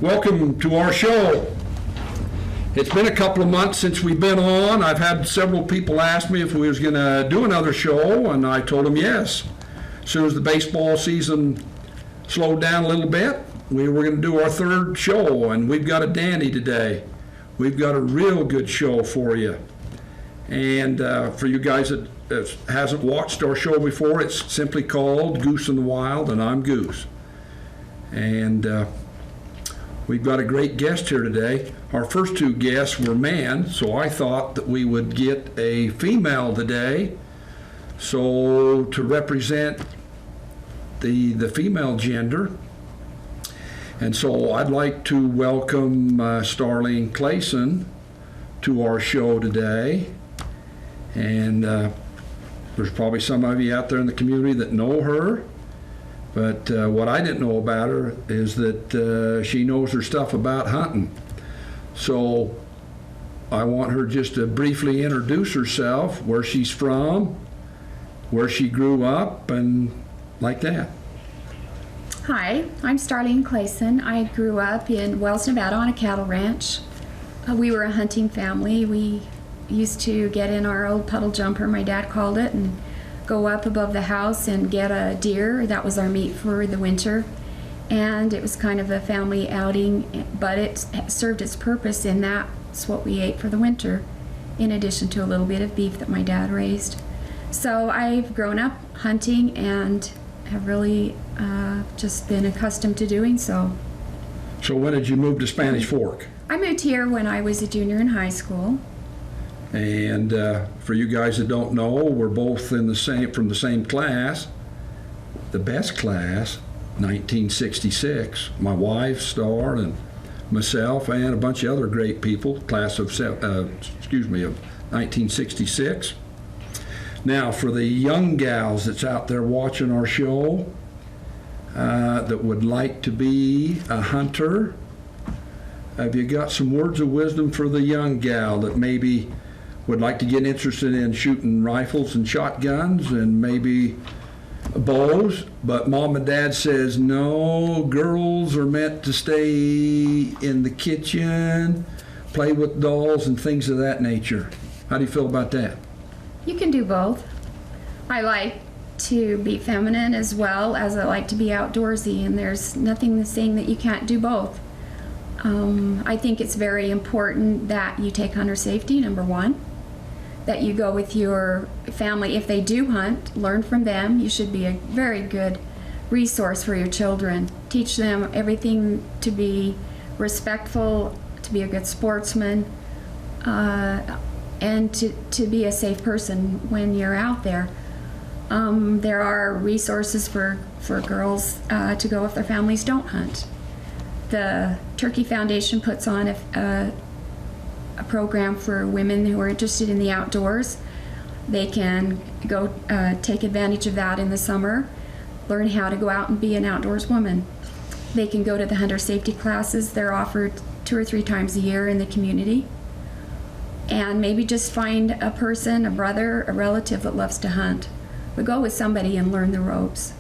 Welcome to our show. It's been a couple of months since we've been on. I've had several people ask me if we was going to do another show, and I told them yes. As soon as the baseball season slowed down a little bit, we were going to do our third show, and we've got a dandy today. We've got a real good show for you. And for you guys that hasn't watched our show before, it's simply called Goose in the Wild, and I'm Goose. And we've got a great guest here today. Our first two guests were men, so I thought that we would get a female today. So to represent the female gender. And so I'd like to welcome StarlineClayson to our show today. And there's probably some of you out there in the community that know her. But what I didn't know about her is that she knows her stuff about hunting. So I want her just to briefly introduce herself, where she's from, where she grew up, and like that. Hi, I'm StarlineClayson. I grew up in Wells, Nevada on a cattle ranch. We were a hunting family. We used to get in our old puddle jumper, my dad called it, and go up above the house and get a deer. That was our meat for the winter. And it was kind of a family outing, but it served its purpose, and that's what we ate for the winter, in addition to a little bit of beef that my dad raised. So I've grown up hunting and have really just been accustomed to doing so. So when did you move to Spanish Fork? I moved here when I was a junior in high school. And for you guys that don't know, we're both from the same class, the best class, 1966. My wife, Star, and myself, and a bunch of other great people, class of 1966. Now, for the young gals that's out there watching our show that would like to be a hunter, have you got some words of wisdom for the young gal that maybe would like to get interested in shooting rifles and shotguns and maybe bows, but mom and dad says no, girls are meant to stay in the kitchen, play with dolls and things of that nature? How do you feel about that? You can do both. I like to be feminine as well as I like to be outdoorsy, and there's nothing saying that you can't do both. I think it's very important that you take hunter safety, number one, that you go with your family. If they do hunt, learn from them. You should be a very good resource for your children. Teach them everything to be respectful, to be a good sportsman, and to be a safe person when you're out there. There are resources for girls to go if their families don't hunt. The Turkey Foundation puts on a program for women who are interested in the outdoors. They can go take advantage of that in the summer, learn how to go out and be an outdoors woman. They can go to the hunter safety classes. They're offered 2 or 3 times a year in the community. And maybe just find a person, a brother, a relative that loves to hunt. But go with somebody and learn the ropes.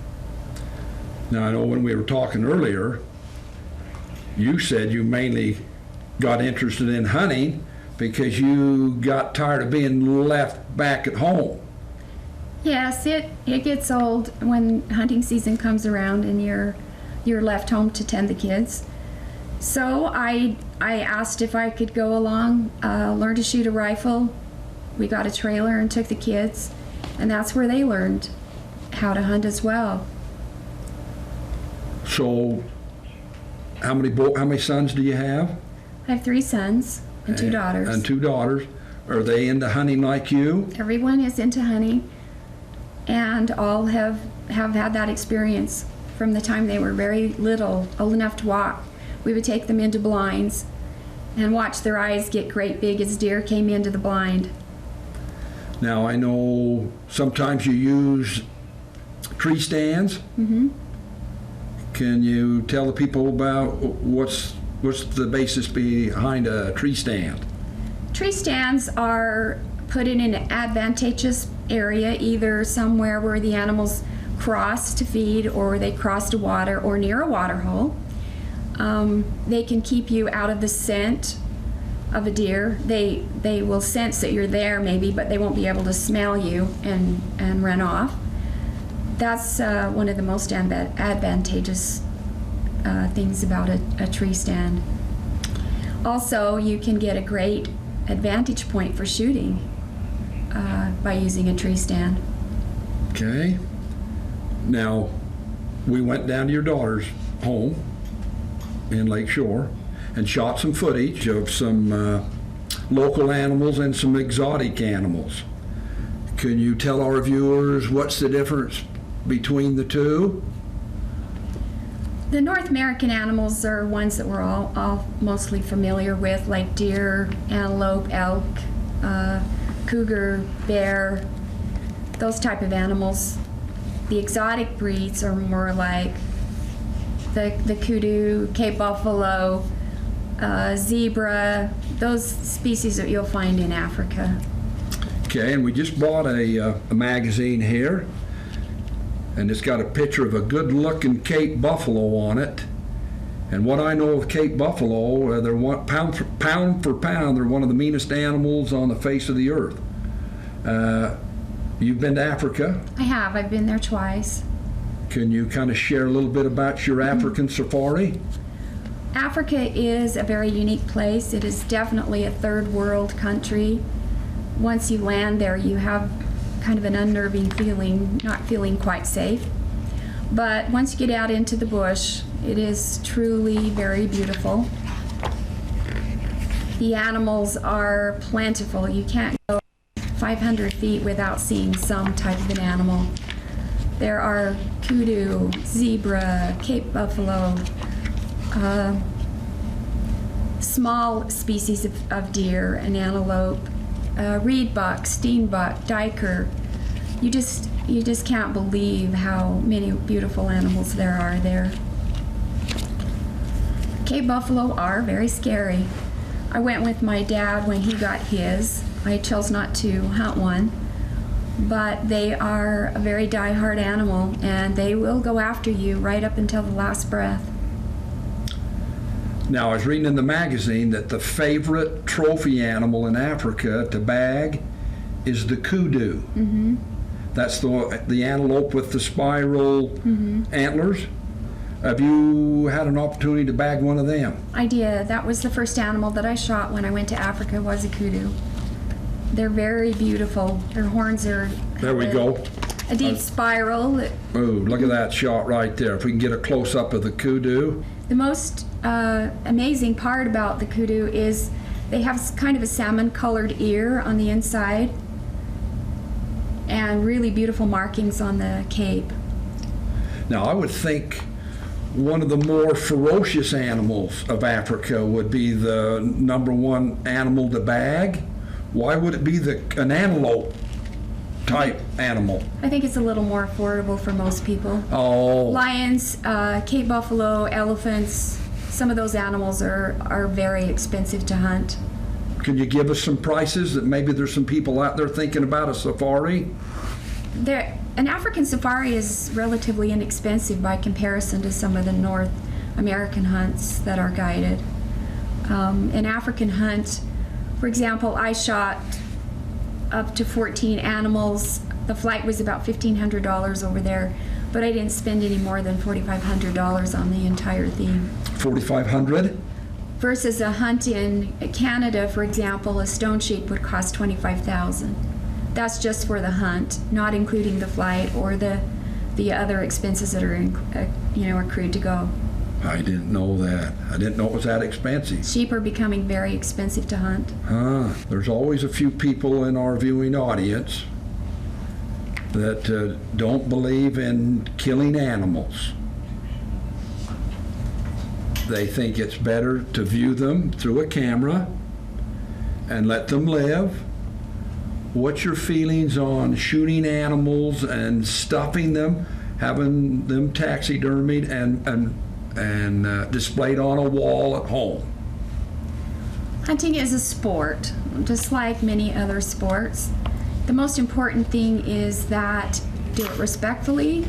Now, I know when we were talking earlier, you said you mainly got interested in hunting because you got tired of being left back at home. Yes, it gets old when hunting season comes around and you're left home to tend the kids. So I asked if I could go along, learn to shoot a rifle. We got a trailer and took the kids, and that's where they learned how to hunt as well. So how many sons do you have? I have 3 sons and 2 daughters. And 2 daughters. Are they into hunting like you? Everyone is into hunting, and all have had that experience from the time they were very little, old enough to walk. We would take them into blinds and watch their eyes get great big as deer came into the blind. Now, I know sometimes you use tree stands. Mm-hmm. Can you tell the people about what's the basis behind a tree stand? Tree stands are put in an advantageous area, either somewhere where the animals cross to feed, or they cross to water, or near a water hole. They can keep you out of the scent of a deer. They will sense that you're there maybe, but they won't be able to smell you and run off. That's one of the most advantageous things about a tree stand. Also, you can get a great advantage point for shooting by using a tree stand. Okay. Now, we went down to your daughter's home in Lake Shore and shot some footage of some local animals and some exotic animals. Can you tell our viewers what's the difference between the two? The North American animals are ones that we're all mostly familiar with, like deer, antelope, elk, cougar, bear, those type of animals. The exotic breeds are more like the kudu, Cape buffalo, zebra, those species that you'll find in Africa. Okay, and we just bought a magazine here, and it's got a picture of a good-looking Cape buffalo on it. And what I know of Cape buffalo, they're pound for pound, they're one of the meanest animals on the face of the earth. You've been to Africa? I have. I've been there twice. Can you kind of share a little bit about your African safari? Africa is a very unique place. It is definitely a third world country. Once you land there, you have kind of an unnerving feeling, not feeling quite safe. But once you get out into the bush, it is truly very beautiful. The animals are plentiful. You can't go 500 feet without seeing some type of an animal. There are kudu, zebra, Cape buffalo, small species of deer and antelope, reed buck, steenbuck, diker. You just can't believe how many beautiful animals there are there. Cape buffalo are very scary. I went with my dad when he got his. I chose not to hunt one, but they are a very die-hard animal, and they will go after you right up until the last breath. Now, I was reading in the magazine that the favorite trophy animal in Africa to bag is the kudu. Mm-hmm. That's the antelope with the spiral antlers. Have you had an opportunity to bag one of them? I did. That was the first animal that I shot when I went to Africa, was a kudu. They're very beautiful. Their horns are... There we go. A deep spiral. Oh, look at that shot right there. If we can get a close-up of the kudu. The most amazing part about the kudu is they have kind of a salmon-colored ear on the inside and really beautiful markings on the cape. Now, I would think one of the more ferocious animals of Africa would be the #1 animal to bag. Why would it be an antelope type animal? I think it's a little more affordable for most people. Oh. Lions, Cape buffalo, elephants, some of those animals are very expensive to hunt. Can you give us some prices that maybe there's some people out there thinking about a safari? An African safari is relatively inexpensive by comparison to some of the North American hunts that are guided. An African hunt, for example, I shot up to 14 animals. The flight was about $1,500 over there, but I didn't spend any more than $4,500 on the entire thing. $4,500? Versus a hunt in Canada, for example, a stone sheep would cost $25,000. That's just for the hunt, not including the flight or the other expenses that are accrued to go. I didn't know that. I didn't know it was that expensive. Sheep are becoming very expensive to hunt. There's always a few people in our viewing audience that don't believe in killing animals. They think it's better to view them through a camera and let them live. What's your feelings on shooting animals and stuffing them, having them taxidermied and displayed on a wall at home? Hunting is a sport, just like many other sports. The most important thing is that do it respectfully,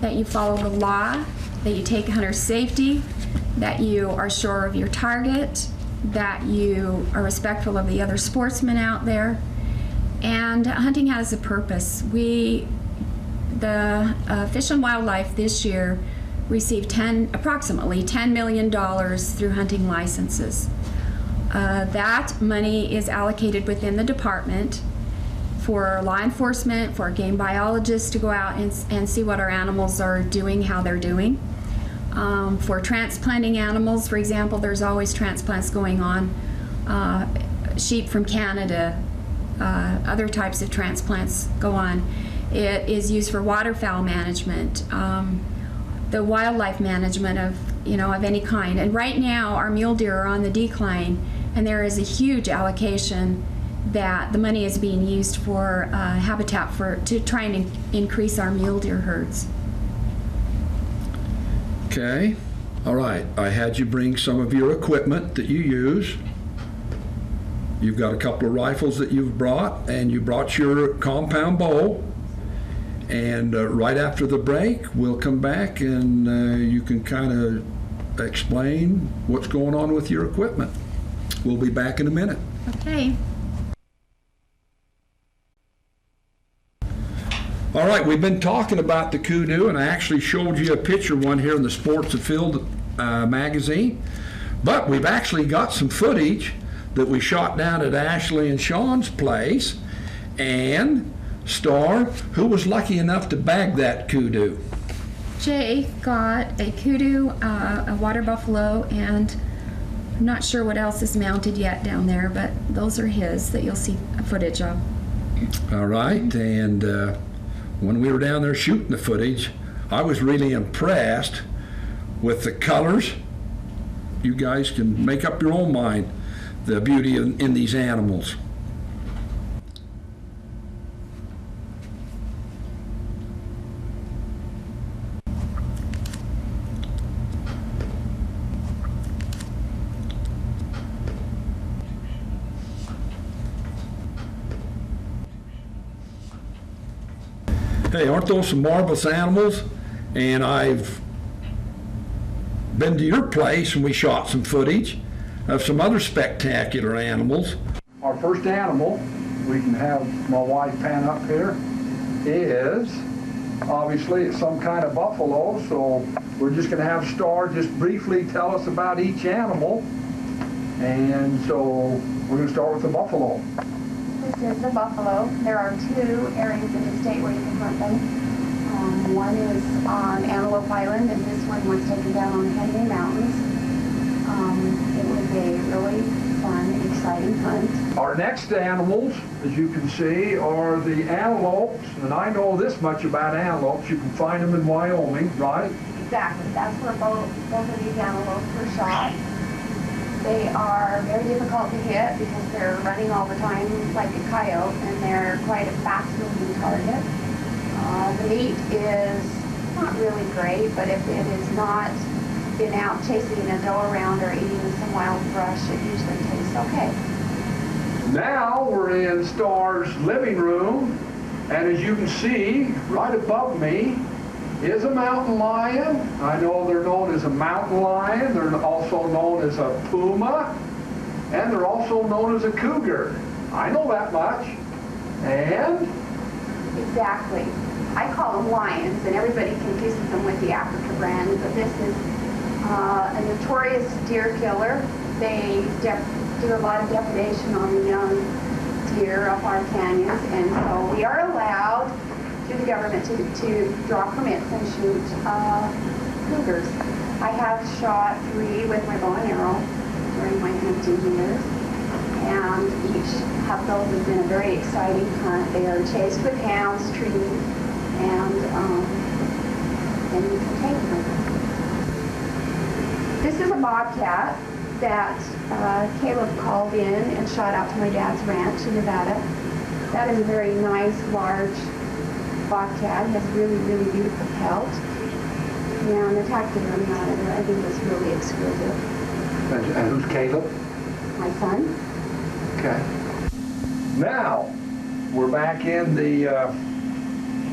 that you follow the law, that you take hunter safety, that you are sure of your target, that you are respectful of the other sportsmen out there. And hunting has a purpose. The Fish and Wildlife this year received approximately $10 million through hunting licenses. That money is allocated within the department for law enforcement, for game biologists to go out and see what our animals are doing, how they're doing. For transplanting animals, for example, there's always transplants going on. Sheep from Canada, other types of transplants go on. It is used for waterfowl management, the wildlife management of any kind. And right now, our mule deer are on the decline, and there is a huge allocation that the money is being used for habitat to try and increase our mule deer herds. Okay. All right. I had you bring some of your equipment that you use. You've got a couple of rifles that you've brought, and you brought your compound bow. And right after the break, we'll come back and you can kind of explain what's going on with your equipment. We'll be back in a minute. Okay. All right, we've been talking about the kudu, and I actually showed you a picture one here in the Sports and Field magazine. But we've actually got some footage that we shot down at Ashley and Sean's place, and Star, who was lucky enough to bag that kudu? Jay got a kudu, a water buffalo, and I'm not sure what else is mounted yet down there, but those are his that you'll see footage of. All right, and when we were down there shooting the footage, I was really impressed with the colors. You guys can make up your own mind the beauty in these animals. Hey, aren't those some marvelous animals? And I've been to your place and we shot some footage of some other spectacular animals. Our first animal, we can have my wife pan up here, is obviously it's some kind of buffalo, so we're just going to have Star just briefly tell us about each animal. And so we're going to start with the buffalo. This is the buffalo. There are two areas in the state where you can hunt them. One is on Antelope Island, and this one was taken down on Henry Mountains. It was a really fun, exciting hunt. Our next animals, as you can see, are the antelopes, and I know this much about antelopes. You can find them in Wyoming, right? Exactly. That's where both of these antelopes were shot. They are very difficult to hit because they're running all the time like a coyote, and they're quite a fast-moving target. The meat is not really great, but if it has not been out chasing a doe around or eating some wild brush, it usually tastes okay. Now we're in Star's living room, and as you can see, right above me is a mountain lion. I know they're known as a mountain lion. They're also known as a puma, and they're also known as a cougar. I know that much. And? Exactly. I call them lions, and everybody confuses them with the Africa brand, but this is a notorious deer killer. They do a lot of depredation on the young deer up our canyons, and so we are allowed through the government to draw permits and shoot cougars. I have shot 3 with my bow and arrow during my hunting years, and each of those has been a very exciting hunt. They are chased with hounds, trees, and you can take them. This is a bobcat that Caleb called in and shot out to my dad's ranch in Nevada. That is a very nice, large bobcat. He has really, really beautiful pelt. And the taxidermy on it, I think, was really exquisite. And who's Caleb? My son. Okay. Now, we're back in the,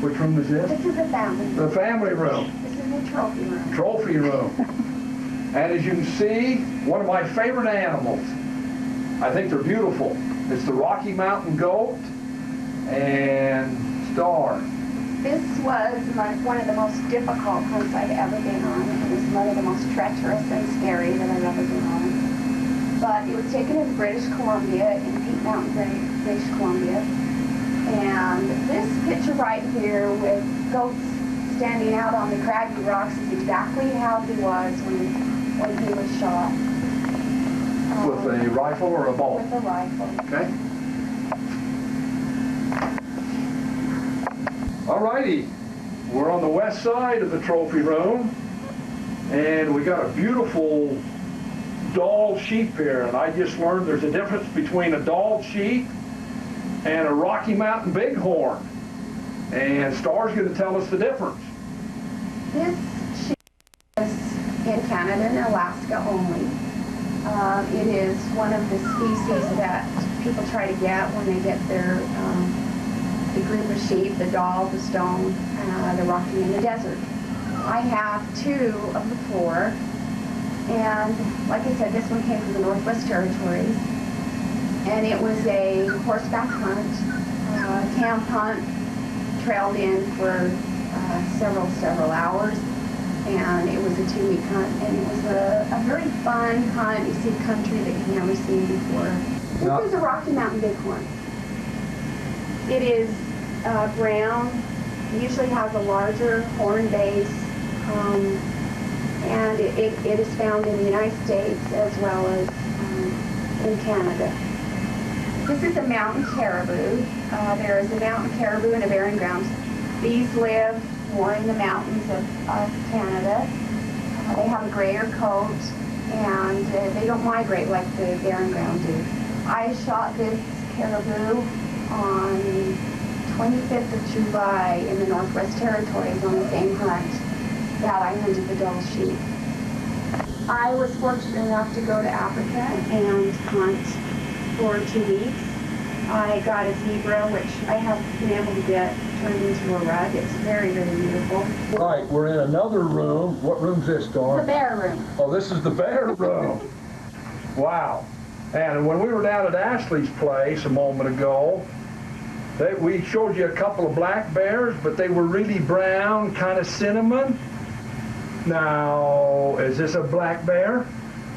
which room is this? This is the family room. The family room. This is the trophy room. Trophy room. And as you can see, one of my favorite animals. I think they're beautiful. It's the Rocky Mountain goat and Star. This was one of the most difficult hunts I've ever been on. It was one of the most treacherous and scary that I've ever been on. But it was taken in British Columbia, in Peak Mountain, British Columbia. And this picture right here with goats standing out on the craggy rocks is exactly how he was when he was shot. With a rifle or a bow? With a rifle. Okay. Alrighty, we're on the west side of the trophy room, and we got a beautiful Dall sheep here, and I just learned there's a difference between a Dall sheep and a Rocky Mountain Bighorn, and Star's going to tell us the difference. This sheep is in Canada and Alaska only. It is one of the species that people try to get when they get their the group of sheep, the Dall, the Stone, the Rocky, and the Desert. I have 2 of the 4, and like I said, this one came from the Northwest Territories, and it was a horseback hunt, camp hunt, trailed in for several hours, and it was a 2-week hunt, and it was a very fun hunt. You see country that you've never seen before. This is a Rocky Mountain Bighorn. It is brown, usually has a larger horn base, and it is found in the United States as well as in Canada. This is a mountain caribou. There is a mountain caribou and a burying grounds. These live more in the mountains of Canada. They have a grayer coat, and they don't migrate like the burying ground do. I shot this caribou on 25th of July in the Northwest Territories on the same hunt that I hunted the Dall sheep. I was fortunate enough to go to Africa and hunt for 2 weeks. I got a zebra, which I have been able to get turned into a rug. It's very, very beautiful. Right, we're in another room. What room's this, Star? The bear room. Oh, this is the bear room. Wow. And when we were down at Ashley's place a moment ago, we showed you a couple of black bears, but they were really brown, kind of cinnamon. Now, is this a black bear?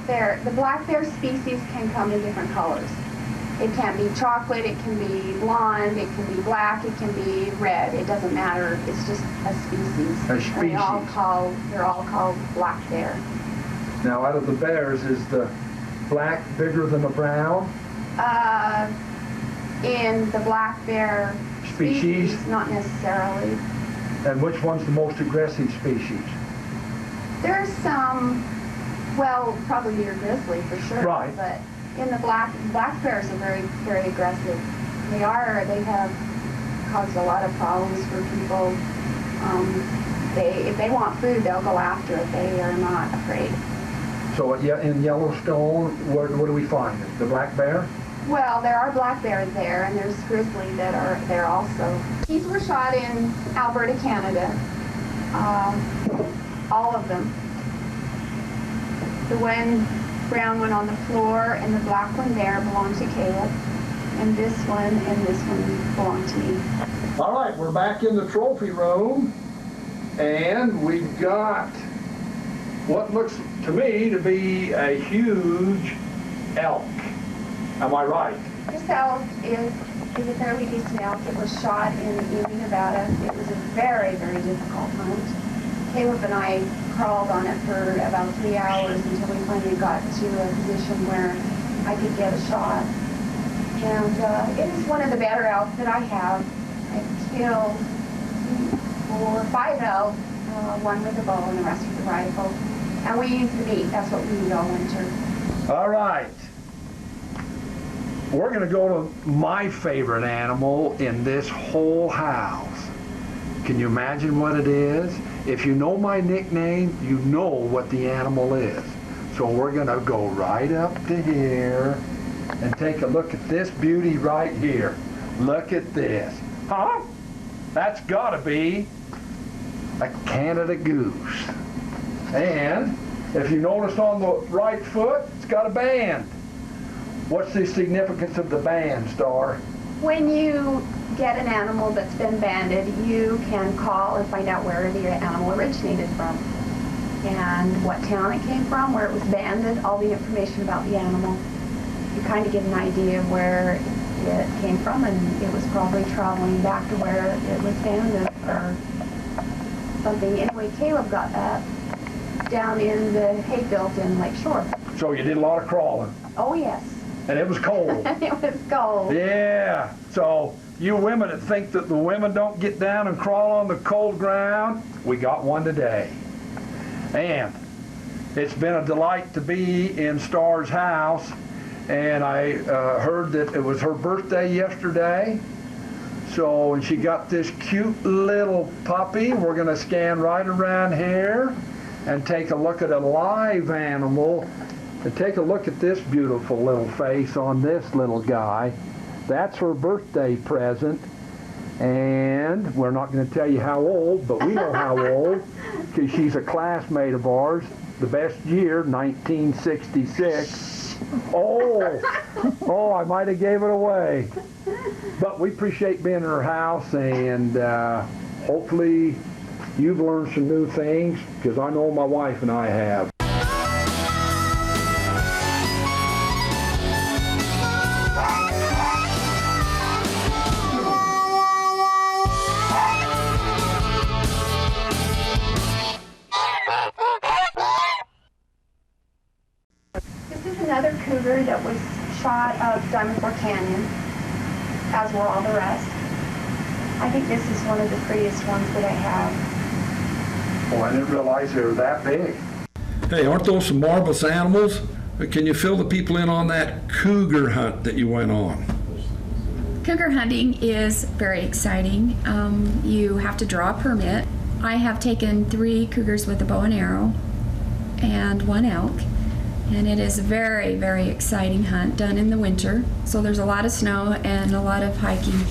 The black bear species can come in different colors. It can be chocolate, it can be blonde, it can be black, it can be red. It doesn't matter. It's just a species. A species. And they're all called black bear. Now, out of the bears, is the black bigger than the brown? In the black bear Species? Not necessarily. And which one's the most aggressive species? There's some, well, probably your grizzly for sure. Right. But in the black bears are very, very aggressive. They have caused a lot of problems for people. If they want food, they'll go after it. They are not afraid. So in Yellowstone, what do we find? The black bear? Well, there are black bears there, and there's grizzly that are there also. These were shot in Alberta, Canada. All of them. The brown one on the floor and the black one there belong to Caleb, and this one belong to me. All right, we're back in the trophy room, and we've got what looks to me to be a huge elk. Am I right? This elk is a fairly decent elk. It was shot in Ely, Nevada. It was a very, very difficult hunt. Caleb and I crawled on it for about 3 hours until we finally got to a position where I could get a shot. And it is one of the better elk that I have. I've killed 5 elk, one with a bow and the rest with a rifle. And we use the meat. That's what we eat all winter. All right. We're going to go to my favorite animal in this whole house. Can you imagine what it is? If you know my nickname, you know what the animal is. So we're going to go right up to here and take a look at this beauty right here. Look at this. Huh? That's got to be a Canada goose. And If you notice on the right foot, it's got a band. What's the significance of the band, Star? When you get an animal that's been banded, you can call and find out where the animal originated from and what town it came from, where it was banded, all the information about the animal. You kind of get an idea of where it came from, and it was probably traveling back to where it was banded or something. Anyway, Caleb got that down in the hay field in Lake Shore. So you did a lot of crawling. Oh, yes. And it was cold. It was cold. Yeah. So you women that think that the women don't get down and crawl on the cold ground, we got one today. And it's been a delight to be in Star's house. And I heard that it was her birthday yesterday. So, and she got this cute little puppy. We're going to scan right around here and take a look at a live animal. And take a look at this beautiful little face on this little guy. That's her birthday present. And we're not going to tell you how old, but we know how old, because she's a classmate of ours. The best year, 1966. Oh, I might have gave it away. But we appreciate being in her house, and hopefully you've learned some new things, because I know my wife and I have. Another cougar that was shot of Diamond Fork Canyon, as were all the rest. I think this is one of the prettiest ones that I have. Oh, I didn't realize they were that big. Hey, aren't those some marvelous animals? Can you fill the people in on that cougar hunt that you went on? Cougar hunting is very exciting. You have to draw a permit. I have taken 3 cougars with a bow and arrow and 1 elk. And it is a very, very exciting hunt done in the winter. So there's a lot of snow and a lot of hiking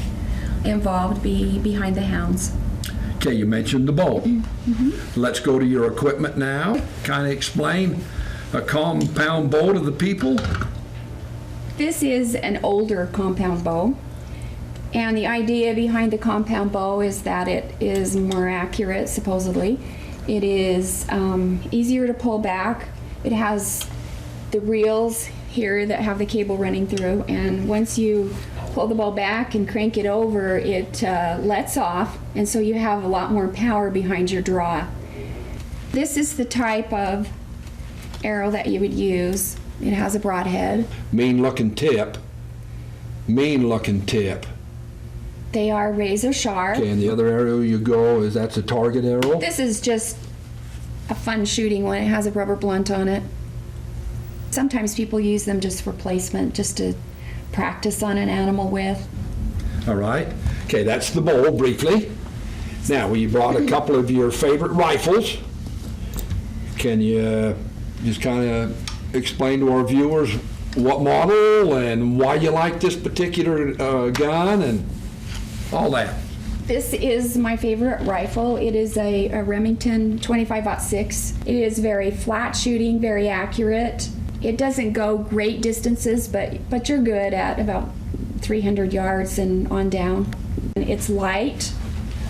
involved behind the hounds. Okay, you mentioned the bow. Mm-hmm. Let's go to your equipment now. Kind of explain a compound bow to the people. This is an older compound bow. And the idea behind the compound bow is that it is more accurate, supposedly. It is easier to pull back. It has the reels here that have the cable running through, and once you pull the bow back and crank it over, it lets off, and so you have a lot more power behind your draw. This is the type of arrow that you would use. It has a broadhead. Mean looking tip. Mean looking tip. They are razor sharp. Okay, and the other arrow you go is, that's a target arrow? This is just a fun shooting one. It has a rubber blunt on it. Sometimes people use them just for placement, just to practice on an animal with. All right. Okay, that's the bow, briefly. Now, you brought a couple of your favorite rifles. Can you just kind of explain to our viewers what model and why you like this particular gun and all that? This is my favorite rifle. It is a Remington 25-06. It is very flat shooting, very accurate. It doesn't go great distances, but you're good at about 300 yards and on down. It's light.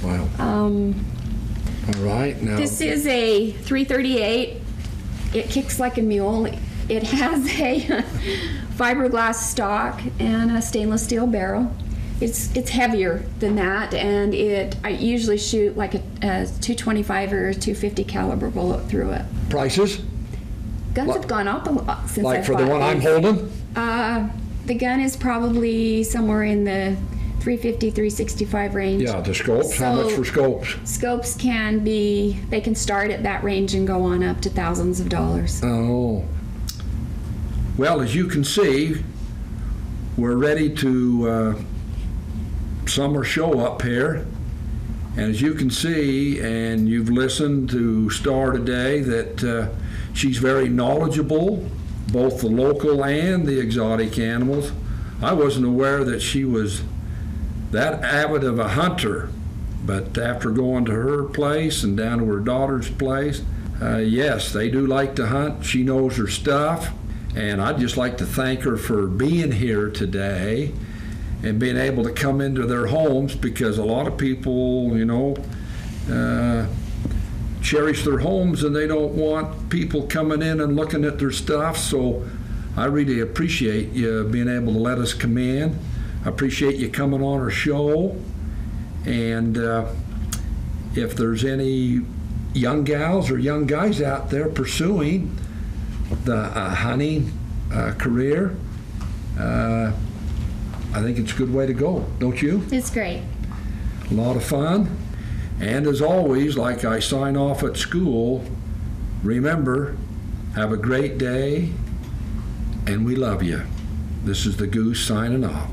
Wow. All right. Now, this is a 338. It kicks like a mule. It has a fiberglass stock and a stainless steel barrel. It's heavier than that, and I usually shoot like a 225 or a 250 caliber bullet through it. prices? Guns have gone up a lot since Like I've for the bought one I'm these. holding? The gun is probably somewhere in the 350, 365 range. Yeah, the scopes. How much So- for scopes? Scopes they can start at that range and go on up to thousands of dollars. Oh. Well, as you can see, we're ready to summer show up here. And as you can see, and you've listened to Star today, that she's very knowledgeable, both the local and the exotic animals. I wasn't aware that she was that avid of a hunter, but after going to her place and down to her daughter's place, Yes, they do like to hunt. She knows her stuff. And I'd just like to thank her for being here today and being able to come into their homes, because a lot of people, cherish their homes and they don't want people coming in and looking at their stuff. So I really appreciate you being able to let us come in. I appreciate you coming on our show. And if there's any young gals or young guys out there pursuing the hunting career, I think it's a good way to go, don't you? It's great. A lot of fun. And as always, like I sign off at school, remember, have a great day, and we love you. This is the Goose signing off.